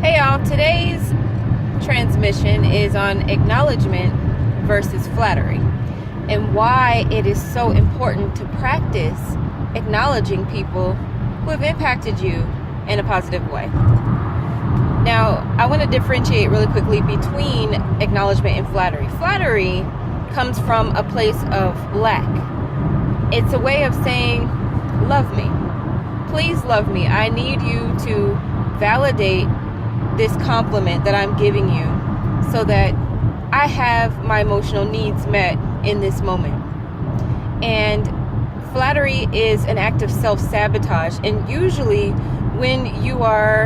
Hey y'all, today's transmission is on acknowledgement versus flattery and why it is so important to practice acknowledging people who have impacted you in a positive way. Now, I want to differentiate really quickly between acknowledgement and flattery. Flattery comes from a place of lack. It's a way of saying, love me. Please love me. I need you to validate this compliment that I'm giving you so that I have my emotional needs met in this moment. And flattery is an act of self-sabotage. And usually when you are,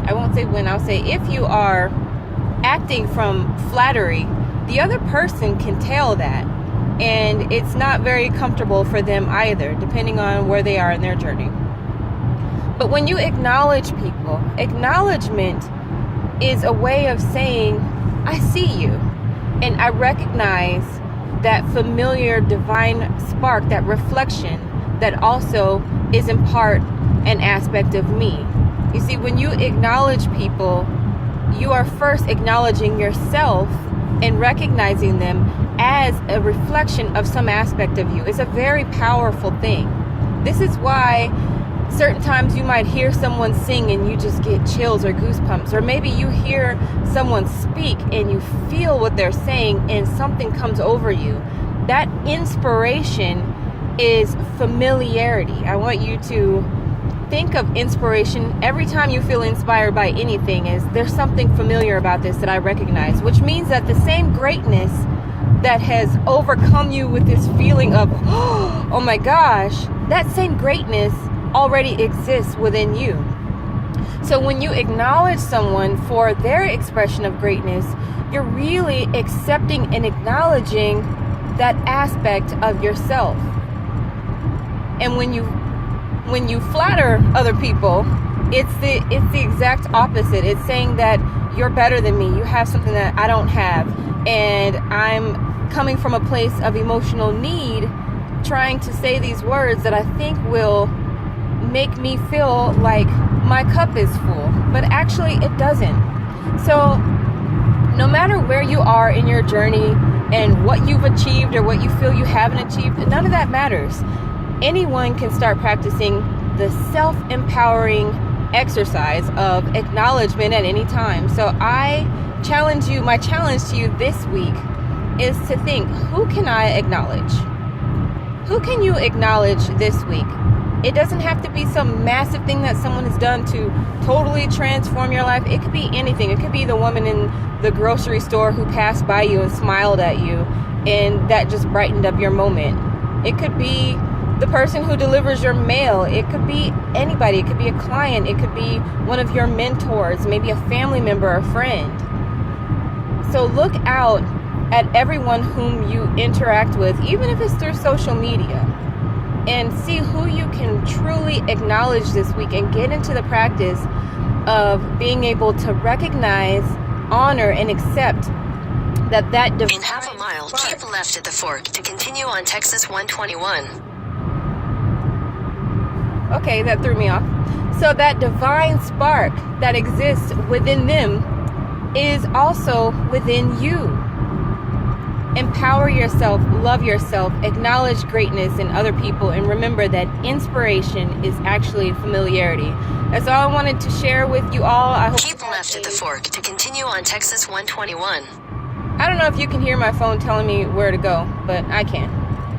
I won't say when, I'll say if you are acting from flattery, the other person can tell that. And it's not very comfortable for them either, depending on where they are in their journey. But when you acknowledge people, acknowledgement is a way of saying, I see you. And I recognize that familiar divine spark, that reflection that also is in part an aspect of me. You see, when you acknowledge people, you are first acknowledging yourself and recognizing them as a reflection of some aspect of you. It's a very powerful thing. This is why certain times you might hear someone sing and you just get chills or goosebumps, or maybe you hear someone speak and you feel what they're saying and something comes over you. That inspiration is familiarity. I want you to think of inspiration every time you feel inspired by anything as there's something familiar about this that I recognize, which means that the same greatness that has overcome you with this feeling of, oh my gosh, that same greatness already exists within you. So when you acknowledge someone for their expression of greatness, you're really accepting and acknowledging that aspect of yourself. And when you flatter other people, it's the exact opposite. It's saying that you're better than me. You have something that I don't have. And I'm coming from a place of emotional need, trying to say these words that I think will make me feel like my cup is full, but actually it doesn't. So no matter where you are in your journey and what you've achieved or what you feel you haven't achieved, none of that matters. Anyone can start practicing the self-empowering exercise of acknowledgement at any time. So I challenge you, my challenge to you this week is to think, who can I acknowledge? Who can you acknowledge this week? It doesn't have to be some massive thing that someone has done to totally transform your life. It could be anything. It could be the woman in the grocery store who passed by you and smiled at you, and that just brightened up your moment. It could be the person who delivers your mail. It could be anybody. It could be a client. It could be one of your mentors, maybe a family member or friend. So look out at everyone whom you interact with, even if it's through social media, and see who you can truly acknowledge this week and get into the practice of being able to recognize, honor, and accept that divine in half a mile, spark. keep left at the fork to continue on Texas 121. Okay, that threw me off. So that divine spark that exists within them is also within you. Empower yourself, love yourself, acknowledge greatness in other people, and remember that inspiration is actually familiarity. That's all I wanted to share with you all. I hope Keep left at the fork to continue on Texas 121. I don't know if you can hear my phone telling me where to go, but I can.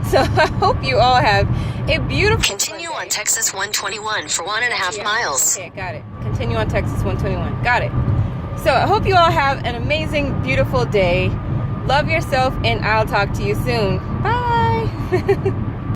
So I hope you all have a beautiful Continue on Texas 121 for 1.5 Yeah. miles. Okay, got it. Continue on Texas 121. Got it. So I hope you all have an amazing, beautiful day. Love yourself, and I'll talk to you soon. Bye.